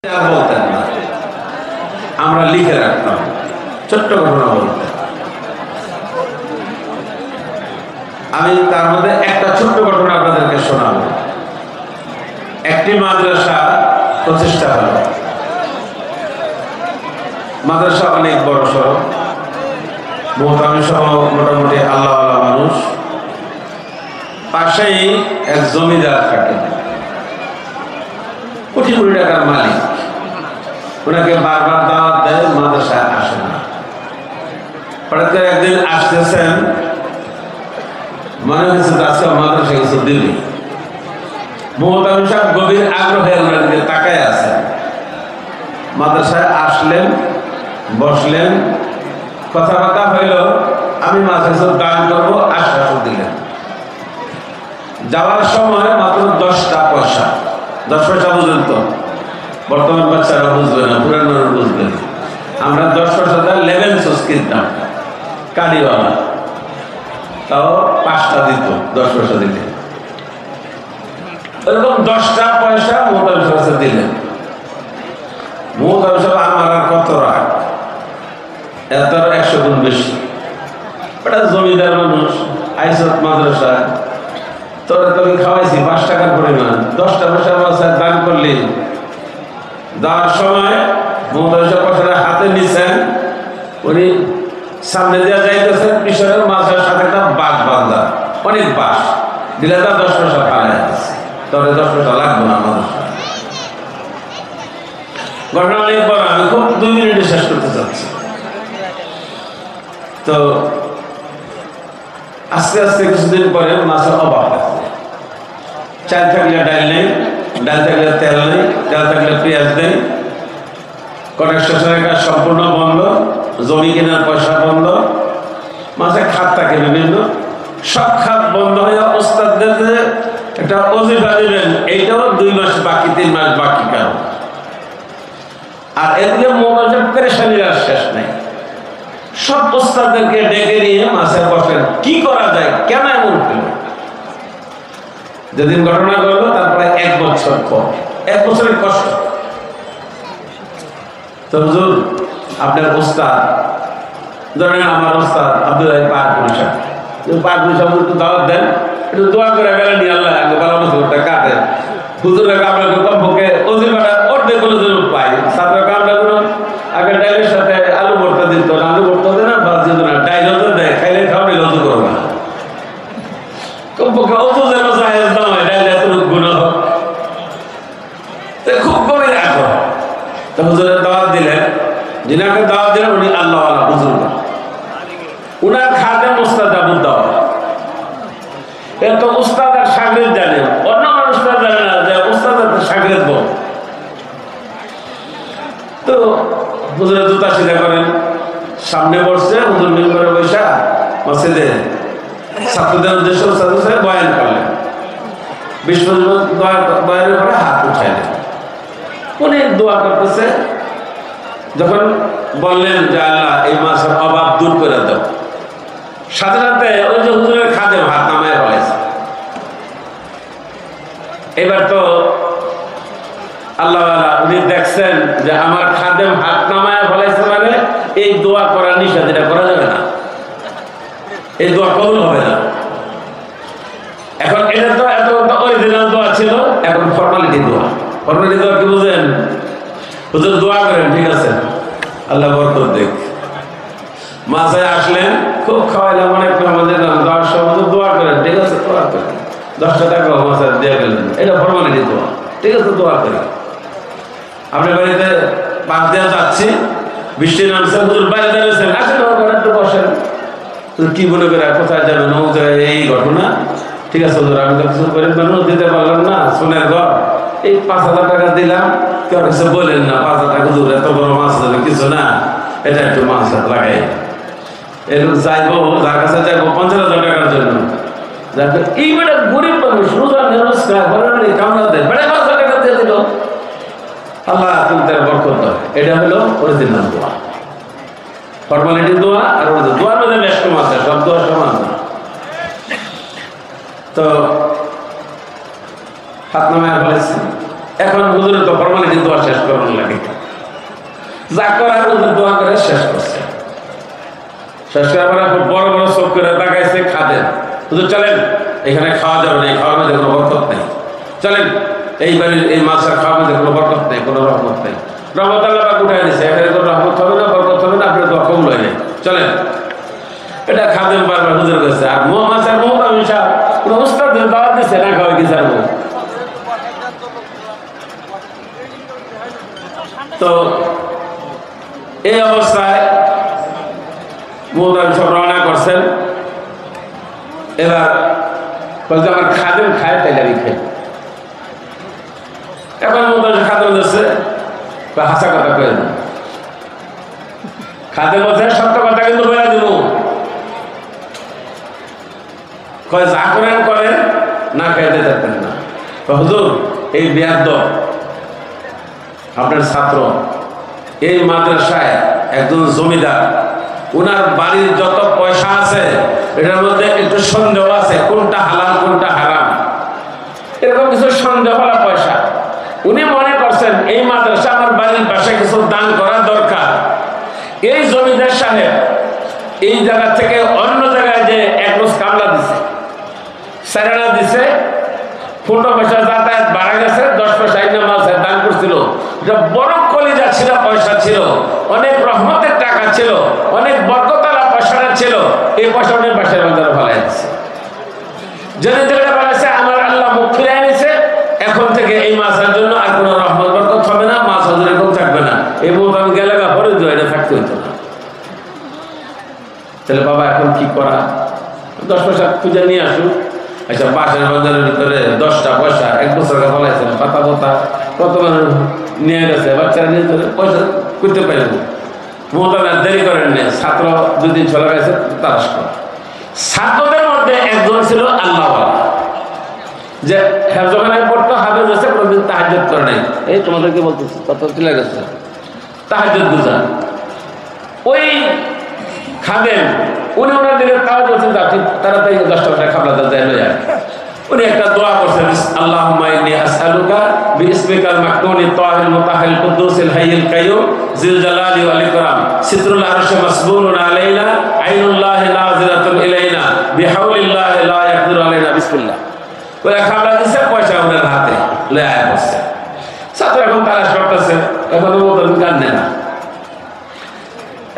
বলতেন না, আমরা লিখে রাখতাম। ছোট্ট ঘটনা বলতেন। আমি তার মধ্যে একটা ছোট্ট ঘটনা আপনাদেরকে শোনাবো। একটি মাদ্রাসা প্রতিষ্ঠা হলো। মাদ্রাসা অনেক বড় সড়ো, মোহতামি সহ মোটামুটি আল্লাহওয়ালা মানুষ। পাশেই এক জমিদার থাকে, কোটি কোটি টাকার মালিক। ওনাকে বারবার দাওয়াত দেয়, মাদ্রাসায় আসে না। হঠাৎ করে একদিন আসতেছেন, মনে হয়েছে আজকে মাদ্রাসা কিছু দিল্লি। মোহতামি সাহেব গভীর আগ্রহে ওনার দিকে তাকায় আছেন। মাদ্রাসায় আসলেন, বসলেন, কথাবার্তা হইল। আমি মাঝে দান করবো, আশ্বাস দিলেন। যাওয়ার সময় মাত্র 10টা পয়সা। 10 পয়সা বুঝলেন তো? বর্তমান বাচ্চারা বুঝবে না, পুরানো বুঝবে না। আমরা 10 পয়সা লেবেন সুস কিনতাম, কারিওয়ালা, তাও 5টা দিত 10 পয়সা দিলে। ওইরকম 10টা পয়সা মোহতামি সাহেব দিলেন। মোহতামি সাহেব আমার আর কত রাগ, এত 100 গুণ বেশি। ওটা জমিদার মানুষ, আইসত মাদ্রাসা, তোরা তোকে খাওয়াইছি 5 টাকার পরিমাণ, 10টা পয়সা মাদ্রাসায় দান করলি। দেওয়ার সময় মোহতামি সাহেব পয়সাটা হাতে নিছেন, উনি সামনে দেওয়া যাইতেছেন, পিছনের মাদ্রাসার সাথে একটা বাঁশ বাঁধা, অনেক বাঁশ দিলে তার 10 পয়সা ফালাই আছে। তোর 10 পয়সা লাগবে না মাদ্রাসা। ঘটনা অনেক বড়, আমি খুব 2 মিনিটে শেষ করতে চাচ্ছি। তো আস্তে আস্তে কিছুদিন পরে মাছের অভাব আছে। চাল থাকলে ডাল নেই, ডাল থাকলে তেল নেই, তেল থাকলে পেঁয়াজ নেই। কনস্ট্রাকশনের কাজ সম্পূর্ণ বন্ধ, জমি কেনার পয়সা বন্ধ, মাঝে খাত থাকে বিভিন্ন, সব খাত বন্ধ হয়ে ওস্তাদদের একটা ওজিফা দিবেন, এইটাও 2 মাস বাকি, 3 মাস বাকি। কারণ আর এদিকে মোবাইলের পেরেশানির আর শেষ নাই। সব ওস্তাদদেরকে ডেকে নিয়ে মাসে বসলেন, কি করা যায়, কেন এমন হলো। যেদিন ঘটনা করলো তারপরে 1 বছর পর, 1 বছরের কষ্ট। তো হুজুর, আপনার ওস্তাদ, ধরেন আমার ওস্তাদ আব্দুল পাকুরি সাহেব, পাকুরি সাহেব একটু দাওয়াত দেন, একটু দোয়া করে গেলেন, আল্লাহ আগে ভালো বছরটা কাটে। হুজুরের আপনাকে কমপক্ষে অজিফাটা অর্ধেক কোনো দিন পাই। ছাত্র কামড়াগুলো আগে ডাইলের সাথে আলু ভর্তা দিত, আলু ভর্তা দেয় না, ভাত দিত না, ডাইল তো দেয়, খাইলে খাওয়াবে, লজু করবে না। কমপক্ষে অত যেন জাহেজ না হয়, ডাইল এত গুণ হোক, খুব গভীর আগ্রহ। তো হুজুরের দাওয়াত দিলেন, যিনাকে দাওয়াত দিলেন উনি আল্লাহওয়ালা হুজুর, উনার খাদেম উস্তাদ আবু দাওয়াত। এত উস্তাদ আর শাগিরদ জানে, অন্য মানুষরা জানে না যে উস্তাদ আর শাগিরদ বল। তো হুজুরের জুতা সিধা করেন, সামনে বসছে, হুজুর মিম্বরে বসা মসজিদে ছাত্রদের উদ্দেশ্যে উস্তাদ বয়ান করলেন। 20 মিনিট বয়ানের পরে হাত উঠাইলেন, উনি দোয়া করতেছে। যখন বললেন যে আল্লাহ এই মাসের অভাব দূর করে দাও, সাথে সাথে ওই যে হুজুরের খাদেম হাত নামায় বলেছে। এবার তো আল্লাহ উনি দেখছেন যে আমার খাদেম হাত নামায় বলেছে, মানে এই দোয়া করার নিষেধ, এটা করা যাবে না, এই দোয়া কবুল হবে না। এখন এটা তো এত অরিজিনাল দোয়া ছিল, এখন ফর্মালিটি দোয়া। ফর্মালিটি দোয়া কি বুঝেন? হুজুর দোয়া করেন, ঠিক আছে, আল্লাহ বরকত দেখ। মাঝে আসলেন, খুব খাওয়াইলাম, অনেক আমাদের দেওয়ার সময় দোয়া করেন, ঠিক আছে, দোয়া করেন। 10টা টাকা মাঝে দিয়ে গেলেন, এটা ফর্মালিটি দোয়া, ঠিক আছে, দোয়া করেন। আপনার বাড়িতে পাশ দেওয়া যাচ্ছি, বৃষ্টি নামছে, হুজুর বাইরে দাঁড়িয়েছেন, আসেন ঘরে একটু বসেন। কি মনে করে কোথায় যাবেন, এই ঘটনা, ঠিক আছে হুজুর, আমি তো কিছু করে দিতে পারলাম না, সোনার ঘর, এই 5,000 টাকা দিলাম, কেউ কিছু বলেন না, 5,000 টাকা হুজুর, এত বড় মাছ হবে কিছু না, এটা একটু মাছ লাগাই। এরকম যাইবো, যার কাছে যাইবো 50,000 টাকার জন্য, এই বেটা গরিব মানুষ, রোজা নমস্কার কামড়া দেয়, বেড়ে 5,000 টাকা দিয়ে দিল, আল্লাহ তুমি তার বরকত দাও। এটা হলো অরিজিনাল দোয়া, ফর্মালিটি দোয়া। আর দোয়ার মধ্যে বেশ কম আছে, সব দোয়া সমান না। তো হাত নামায় বলেছি, এখন হুজুরে তো ফর্মালিটি দোয়া শেষ করলেন, যা করার হুজুর দোয়া করে শেষ করছে। শেষ করার পরে খুব বড় বড় চোখ করে তাকাইছে খাদেম, হুজুর চলেন, এখানে খাওয়া যাবে না, এই খাওয়ার মধ্যে কোনো বরকত নেই, চলেন এই বাড়ির এই মাছের খাওয়ার মধ্যে কোনো বরকত নেই, কোনো রহমত নেই। রহমত আল্লাহ পাক উঠাই দিছে, এখানে কোনো রহমত হবে না, বরকত হবে না, আপনি দোয়া কবুল হয় নাই, চলেন। এটা খাদেম বারবার হুজুর কাছে। আর মাছের মোহাম্মদ সাহেব কোনো উস্তাদের দাওয়াত দিচ্ছে না, খাওয়া কি ছাড়বো। তো এই অবস্থায় মোহতাম সব রওনা করছেন। এবার বলতে আমার খাদেম খায় তাইলে আমি খাই। এখন মোহতাম খাদেম দিচ্ছে হাসা কথা কয়ে দেন, খাদেম বলছে সত্য কথা কিন্তু বলে দিব, কয় যা করেন করেন, না খাইতে থাকবেন না। হুজুর এই বেয়াদ্দ আপনার ছাত্র, এই মাদ্রাসায় একজন জমিদার, উনার বাড়ির যত পয়সা আছে এটার মধ্যে একটু সন্দেহ আছে, কোনটা হালাল কোনটা হারাম, এরকম কিছু সন্দেহ করা পয়সা। উনি মনে করছেন এই মাদ্রাসা আমার বাড়ির পাশে কিছু দান করা দরকার। এই জমিদার সাহেব এই জায়গা থেকে অন্য জায়গায় যে এক রোজ কামলা দিছে, সারানা দিছে, 15 পয়সা যাতায়াত বাড়া গেছে, 10 পয়সা মাসে দান করছিল। বড় কলিজা ছিল, পয়সা ছিল, অনেক রহমতের টাকা ছিল, অনেক বরকতালা পয়সাটা ছিল। এই পয়সা উনি বাসার বাজারে ফেলাই দিচ্ছে। যদি যেটা বলেছে আমার আল্লাহ মুখ ফিরে এনেছে, এখন থেকে এই মাছের জন্য আর কোনো রহমত বরকত হবে না, মাছ হজুর এরকম থাকবে না। এই মুখ আমি গেলে পরে এটা থাকতে হইতো না। তাহলে বাবা এখন কি করা? 10 পয়সা খুঁজে নিয়ে আসুন। আচ্ছা, বাসার বাজারের ভিতরে 10টা পয়সা 1 বছর ফলাইছে, পাতা পাতা কত মানুষ নিয়ে গেছে, বাচ্চারা নিয়ে পয়সা করতে পারে না। মোহতামের দেরি করেন না, ছাত্র 2 দিন চলে গেছে তালাশ করে। ছাত্রদের মধ্যে একজন ছিল আল্লাহওয়ালা, যে হেফজখানায় পড়তো, হাফেজ হচ্ছে, কোনোদিন তাহাজ্জুদ করে নাই। এই তোমাদেরকে বলতেছে কত চলে গেছে তাহাজ্জুদ গুজার। ওই খাদেম উনি ওনার দিকে তাও বলছেন তাড়াতাড়ি 10 টাকা খাবলা দেয় লয়ে যায়। উনি একটা দোয়া করছেন, আল্লাহুম্মা ইন্নী আসআলুকা বিইসমিকাল মাকনুনি তাহিল মুতাহিল কুদ্দুসিল হাইয়িল কাইয়ুম জিল জালালি ওয়াল ইকরাম সিতরুল আরশি মাসবুরুন আলাইনা আইনুল্লাহি নাযিরাতুন ইলাইনা বিহাউলিল্লাহি লা ইয়াকদিরু আলাইনা বিসমিল্লাহ। ওই খাবলা দিছে, পয়সা ওনার হাতে লয়ে আয় বসে। ছাত্র এখন তালাশ করতেছে, এখন ও তো জানে না।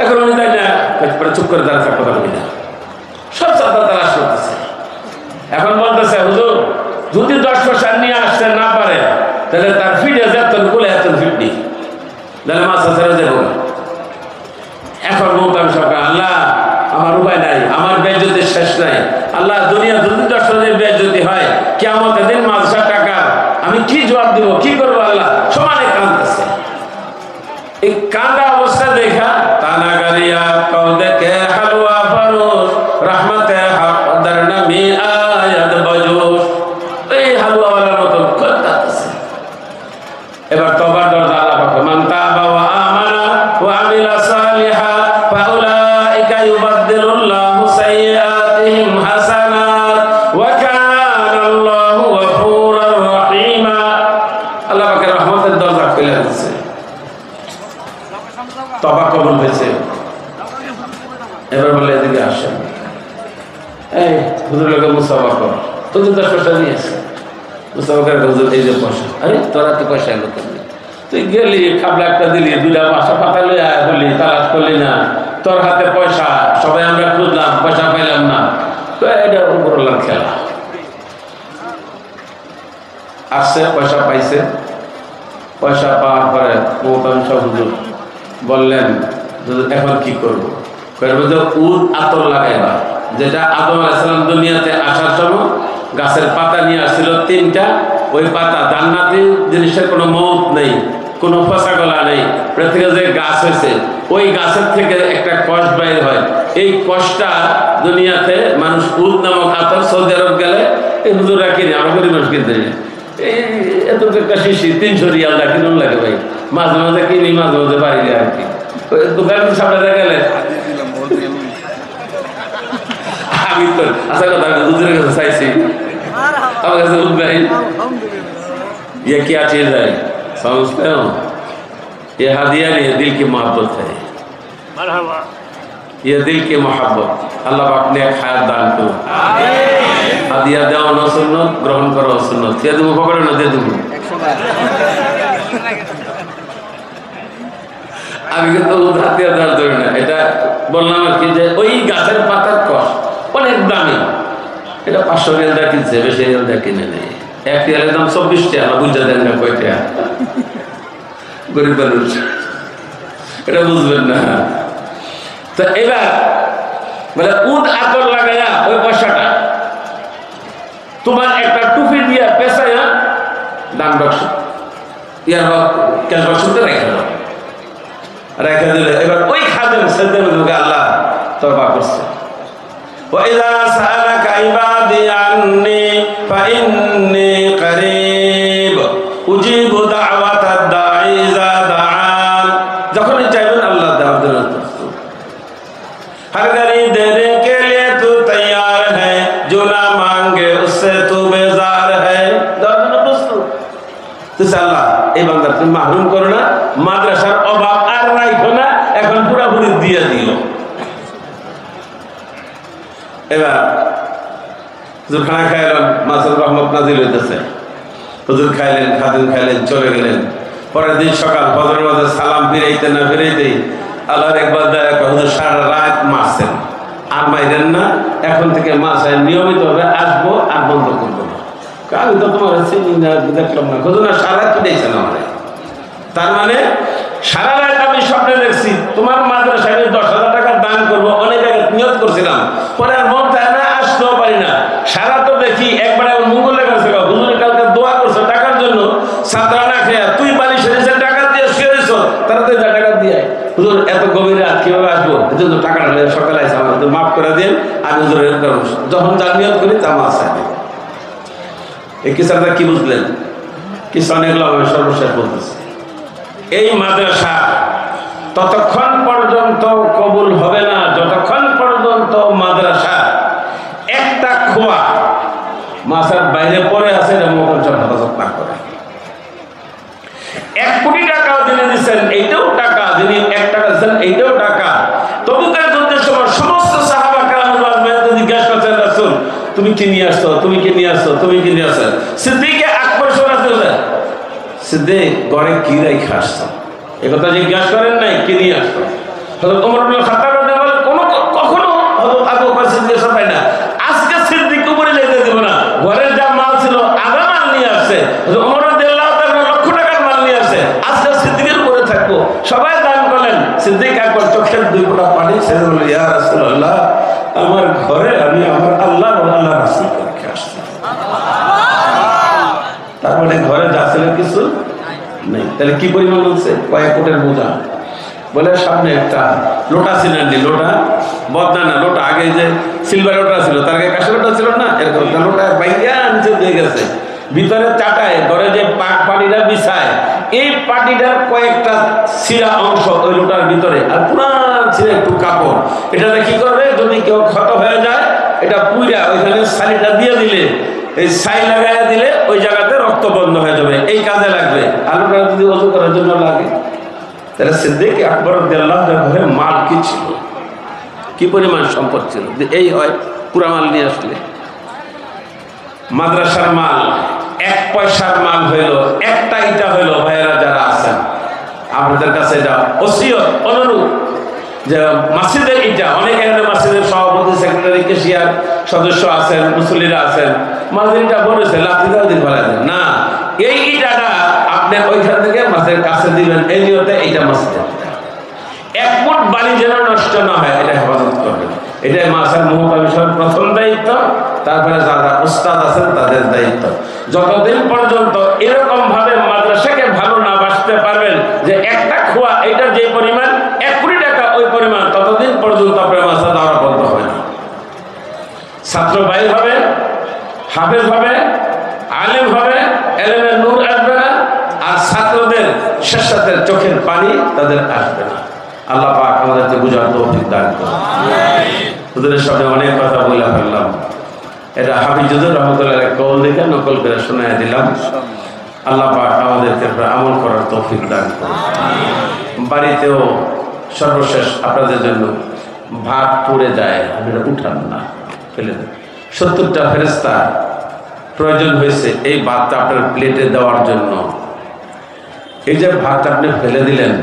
এখন উনি তাই না চুপ করে দাঁড়া কথা বলি না, সব ছাত্র তালাশ করতেছে। এখন বলতেছে হুজুর যদি 10 পয়সা নিয়ে আসতে না পারে তাহলে তার ফিটে যেতেন বলে এত ফিট নেই, তাহলে মাছ ছেড়ে দেবো। এখন মোহতাম সরকার, আল্লাহ আমার উপায় নাই, আমার বেজ্জতির শেষ নাই। আল্লাহ দুনিয়া যদি 10 পয়সা বেজ্জতি হয়, কিয়ামতের দিন মাদ্রাসা টাকা আমি কি জবাব দিব, কি করবো? আল্লাহ সমানে কাঁদতেছে। এই কাঁদা অবস্থা দেখা তানা গারিয়া কওদে কে হালওয়া ফারুস রহমতে হক দরনমি আয়াত বজুস, এই হালওয়াওয়ালার মতো কাঁদতেছে। এবার তওবার দরজা আল্লাহ পাক, মান তাবা ওয়া আমানা ওয়া আমিলা সালিহা ফাউলাইকা ইউবাদদিলুল্লাহু সাইয়্যাতিহিম হাসানাত ওয়া কানাল্লাহু গফুরুর রহিমা। আল্লাহ পাকের রহমতের দরজা খুলে দিয়েছে, তওবা কবুল হয়েছে। এবার বলে এদিকে আসেন, এই হুজুর লোকে মুসাফা কর, হুজুর 10 পয়সা নিয়েছে, মুসাফা করে হুজুর এই যে পয়সা, আরে তোরা তো পয়সা এলো কেন? তুই গেলি খাবলা একটা দিলি, 2টা বাসা পাতা লইয়া বলি তালাশ করলি না, তোর হাতে পয়সা, সবাই আমরা খুঁজলাম পয়সা পাইলাম না, তো এটা উপরওয়ালার খেলা। আসছে, পয়সা পাইছে। পয়সা পাওয়ার পরে মোহতাম শাহ হুজুর বললেন এখন কি করবো? উদ আতর লাগাইবা, যেটা আদম আলাইহিস সালাম দুনিয়াতে আসার সময় গাছের পাতা নিয়ে আসছিল 3টা। ওই পাতা জান্নাতি জিনিসের কোনো মৌত নেই, কোনো ফসা গলা নেই। পৃথিবীতে যে গাছ হয়েছে ওই গাছের থেকে একটা কষ বাইর হয়, এই কষটা দুনিয়াতে মানুষ উদ নামক আতর সৌদি আরব গেলে এই হুজুরা কিনে, আমরা গরিব মানুষ কিনতে যাই। এই এত একটা শিশি 300 রিয়াল দা কিনুন লাগে ভাই, মাঝে মাঝে কিনি, মাঝে মাঝে বাড়ি যায় আর কি। দোকানের সামনে গেলে আমি তো আশা কথা হুজুরের কাছে চাইছি, আমার কাছে উদ্ভাই ये क्या चीज है समझते हो? ये हदिया नहीं, दिल की मोहब्बत है, ये दिल की मोहब्बत। अल्लाह अपने खाया दान करो। हदिया देओ ना सुन्नत, ग्रहण करो सुन्नत। ये तुम पकड़ो ना, दे दूँ। আমি কিন্তু হাতিয়া দাঁড় ধরি না, এটা বললাম আর কি যে ওই গাছের পাতার কষ অনেক দামি, এটা 500 রিয়াল দিয়ে কিনছে, বেশি রিয়াল দিয়ে কিনে নেই। 1 রিয়ালের দাম 24 টাকা, বুঝা দেন না কয় টাকা, গরিব মানুষ এটা বুঝবেন না। তো এবার বলে উদ আকর লাগাইয়া ওই পয়সাটা তোমার একটা টুপি দিয়া পেঁচাইয়া দান বাক্স ইয়ার ক্যাশ বাক্সতে রেখে দাও, রেখে দিলে এবার ওই খাদেম সেদিন আল্লাহ তওবা করছে। وَإِذَا سَأَلَكَ عِبَادِي عَنِّي فَإِنِّي قَرِيبٌ أُجِيبُ دَعْوَةَ الدَّاعِ إِذَا دَعَانِ। যখনই চাইবেন আল্লাহ দাওয়াত দেন। हर घड़ी देने के लिए तू तैयार है, जो ना मांगे उससे तू बेजार है। আল্লাহ এই বান্দার তুমি মাহরুম করো না, মাদ্রাসার অভাব আর রাখো না, এখন পুরাপুরি দিয়ে দিও। এবার হুজুর খানা খাইলেন, মাসুদ রহমত নাজিল হইতেছে, হুজুর খাইলেন, খাদিম খাইলেন, চলে গেলেন। পরের দিন সকাল ফজরের মাঝে সালাম ফিরাইতে না ফিরাইতেই আল্লাহর একবার হুজুর সারা রাত মারছেন, আর মাইরেন না, এখন থেকে মাছ নিয়মিত ভাবে আসবো আর বন্ধ করবো না। আমি তো তোমার চিনি না, দেখলাম না, হুজুর না সারা রাত ফিরাইছেন আমার। তার মানে সারা রাত আমি স্বপ্নে দেখছি তোমার মাদ্রাসায় 10,000 টাকা দান করবো, অনেক আগে নিয়ত করছিলাম, পরে আর মন চায় না, আসতেও পারি না। সারা তো দেখি একবারে মঙ্গল লেগেছে, হুজুরের কালকে দোয়া করছো টাকার জন্য, ছাত্রা না খেয়া তুই বাড়ি সেরেছেন টাকা দিয়ে শুয়ে দিছ, তারা তো টাকা দিয়ে হুজুর এত গভীর রাত কিভাবে আসবো, এজন্য টাকাটা সকালে আসে, আমার মাফ করে দিন, আমি হুজুরের যখন যা নিয়ত করি তা মাছ চাই। এই কিসাটা কি বুঝলেন? কিছু অনেকগুলো আমি সর্বশেষ বলতেছি, এই মাদ্রাসা ততক্ষণ পর্যন্ত কবুল হবে না যতক্ষণ পর্যন্ত মাদ্রাসা একটা খোয়া মাসার বাইরে পড়ে আছে হেফাজত না করে। 1 কোটি টাকাও যিনি দিচ্ছেন এইটাও টাকা, যিনি 1 টাকা দিচ্ছেন এইটাও টাকা। তবুকের যুদ্ধের সময় সমস্ত সাহাবা কেরাম জিজ্ঞাসা করছেন, রাসূল তুমি কি নিয়ে আসছো, তুমি কি নিয়ে আসছো, তুমি কি নিয়ে আসছো? সিদ্দিকে আকবর শোনাতে সিদ্দিক ঘরে কি রেখে আসছো, একথা জিজ্ঞাসা করেন নাই, কি নিয়ে আসতো? হযরত ওমর ইবনে খাত্তাব রাদিয়াল্লাহু আনহু কখনো হযরত আবু বকর জিজ্ঞাসা পায় না, আজকে সিদ্দিক উপরে যেতে দেব না, ঘরের যা মাল ছিল আধা মাল নিয়ে আসছে, হযরত ওমর রাদিয়াল্লাহু তাআলা লক্ষ টাকার মাল নিয়ে আসছে, আজকে সিদ্দিকের উপরে থাকবো। সবাই দান করলেন, সিদ্দিক একবার চোখের 2 ফোঁটা পানি ছেড়ে বলল, ইয়া রাসূলুল্লাহ, আমার ঘরে আমি আমার আল্লাহ ও আল্লাহর রাসূল রেখে আসছি। তার মানে ঘরে যা ছিল কিছু নেই। তাহলে কি পরিমাণ বলছে? কয়েক কোটের বোঝা। বলে সামনে একটা লোটা ছিলেন, লোটা বদনা না, লোটা আগে যে সিলভার লোটা ছিল, তার আগে কাঁচের লোটা ছিল না, এরকম লোটা বাইয়া নিচে দিয়ে গেছে, ভিতরে চাটায় ঘরে যে পাটিটা বিছায়, এই পাটিটার কয়েকটা ছিঁড়া অংশ ওই লোটার ভিতরে, আর পুরান ছিঁড়া একটু কাপড়। এটাতে কি করবে, যদি কেউ ক্ষত হয়ে যায় এটা পুইরা ওইখানে শাড়িটা দিয়ে দিলে, এই ছাই লাগাইয়া দিলে ওই জায়গাতে রক্ত বন্ধ হয়ে যাবে, এই কাজে লাগবে। আলুটা যদি ওযু করার জন্য লাগে, তাহলে সিদ্দিক আকবর রাদিয়াল্লাহু আনহু ঘরে মাল কি ছিল, কি পরিমাণ সম্পদ ছিল, এই হয় পুরা মাল নিয়ে আসলে। মাদ্রাসার মাল 1 পয়সার মাল হইল, একটা ইটা হইল, ভাইয়েরা যারা আছেন আপনাদের কাছে এটা ওসিয়ত অনুরোধ যে মসজিদের ইটা, অনেক এখানে মসজিদের সভাপতি, সেক্রেটারি, কেশিয়ার সদস্য আছেন, মুসল্লিরা আছেন, মসজিদটা বলেছে লাঠি দাও দিন বলা যায় না, এই ইটাটা আপনি ওইখান থেকে মাছের কাছে দিবেন, এই নিয়তে এইটা মসজিদের 1 ফুট বালি যেন নষ্ট না হয় এটা হেফাজত করবেন। এটাই মাছের মুহতামিশের প্রথম দায়িত্ব, তারপরে যারা উস্তাদ আছেন তাদের দায়িত্ব। যতদিন পর্যন্ত এরকম ভাবে মাদ্রাসাকে ভালো না বাসতে পারবেন যে একটা খোয়া এটা যে পরিমাণ 1 কোটি টাকা ওই পরিমাণ, ততদিন পর্যন্ত আপনার মাসা দ্বারা বন্ধ হবে না। ছাত্র ভাই হবে, হাফেজ হবে, আলেম হবে, এলেমের নূর আসবে না, আর ছাত্রদের শেষাতের চোখের পানি তাদের আসবে না। আল্লাহ পাক আমাদেরকে বুঝার তৌফিক দান করুন। হুজুরের সামনে অনেক কথা বলে ফেললাম, এটা হাফিজুর রহমতুল্লাহ কওল দেখে নকল করে শোনায় দিলাম। আল্লাহ পাক আমাদেরকে আমল করার তৌফিক দান করুন। বাড়িতেও সর্বশেষ আপনাদের জন্য ভাত পুড়ে যায়, আপনারা উঠান না, ফেলে দেন। 70টা ফেরেশতা প্রয়োজন হয়েছে এই ভাতটা আপনার প্লেটে দেওয়ার জন্য। এই যে ভাতটা আপনি ফেলে দিলেন,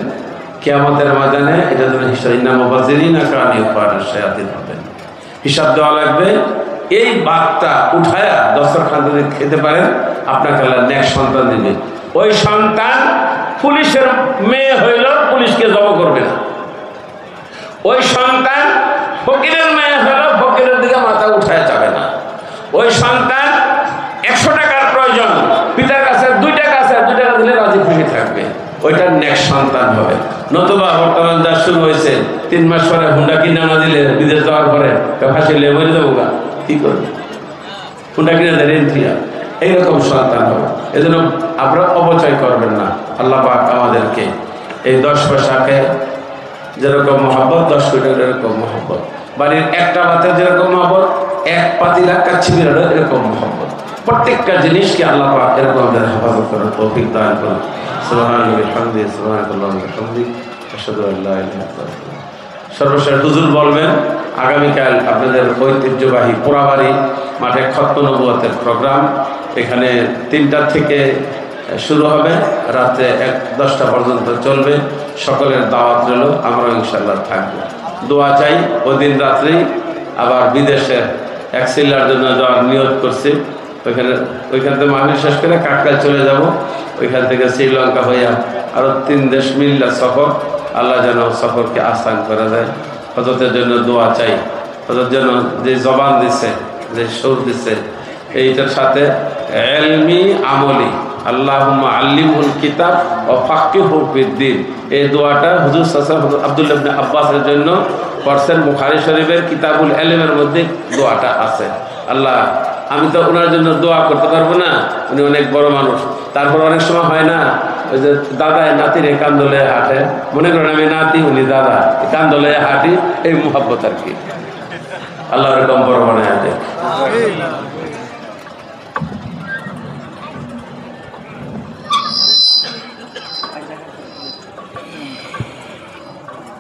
কিয়ামতের ময়দানে এটা যেন হিসাব দেওয়া লাগবে। এই ভাতটা উঠায়া দস্তরখান থেকে খেতে পারেন, আপনাকে আল্লাহ নেক সন্তান দিবে। ওই সন্তান পুলিশের মেয়ে হইলেও পুলিশকে জমা করবে না। ওই সন্তান ফকিরের মেয়ে হইলেও ফকিরের দিকে মাথা উঠায় যাবে না। ওই সন্তান 100 টাকার প্রয়োজন, পিতার কাছে 2 টাকা আছে, 2 টাকা দিলে রাজি খুশি থাকবে, ওইটা নেক্সট সন্তান হবে। নতুবা বর্তমান যা শুরু হয়েছে, 3 মাস পরে হুন্ডা কিনে না দিলে বিদেশ যাওয়ার পরে ফাঁসি লেগে মরে যাবো, কি করবে? হুন্ডা কিনে দেয় রেন্ট্রিয়া, এইরকম সন্তান হবে। এই জন্য আপনারা অপচয় করবেন না। আল্লাহ পাক আমাদেরকে এই 10 পয়সাকে যেরকম মহব্বত, 10 কোটি এরকম মহব্বত, বাড়ির একটা ভাতের যেরকম মহব্বত, 1 পাতিলা কাচ্চি বিরাটের এরকম মহব্বত, প্রত্যেকটা জিনিসকে আল্লাহ পাক এরকম আমাদের হেফাজত করেন, তৌফিক দান করুন। সুবহানাল্লাহি ওয়া বিহামদিহি, সুবহানাল্লাহি ওয়া বিহামদিহি, আশহাদু আল্লা ইলাহা ইল্লাল্লাহ। সর্বশেষ হুজুর বলবেন, আগামীকাল আপনাদের ঐতিহ্যবাহী পোড়াবাড়ি মাঠে খতম নবুয়তের প্রোগ্রাম। এখানে 3টা থেকে শুরু হবে, রাতে 10টা পর্যন্ত চলবে। সকলের দাওয়াত রইল, আমরা ইনশাআল্লাহ থাকবো। দোয়া চাই, ওই দিন রাত্রেই আবার বিদেশে এক সিল্লার জন্য যাওয়ার নিয়ত করছি। ওইখান থেকে মাহফিল শেষ করে কাকরাইল চলে যাব, ওইখান থেকে শ্রীলঙ্কা হইয়া আরও 3 দেশ মিল্লা সফর। আল্লাহ যেন সফরকে আসান করে দেয়। হযরতের জন্য দোয়া চাই, হযরত যেন যে জবান দিছে, যে সুর দিছে, এইটার সাথে ইলমি আমলি, আল্লাহুম্মা আল্লিমহুল কিতাব ওয়া ফাক্কিহহু ফিদ্দীন, এই দোয়াটা হুজুর সাল্লাল্লাহু আলাইহি ওয়াসাল্লাম আব্দুল্লাহ ইবনে আব্বাসের জন্য পড়ছেন। বুখারী শরীফের কিতাবুল ইলমের মধ্যে দোয়াটা আছে। আল্লাহ, আমি তো ওনার জন্য দোয়া করতে পারবো না, উনি অনেক বড় মানুষ। তারপর অনেক সময় হয় না, ওই যে দাদায় নাতির কান্দলে হাঁটে, মনে করেন আমি নাতি, উনি দাদা, কান্দলে হাঁটি, এই মুহাব্বত আর কি। আল্লাহ এরকম বড় বানায়।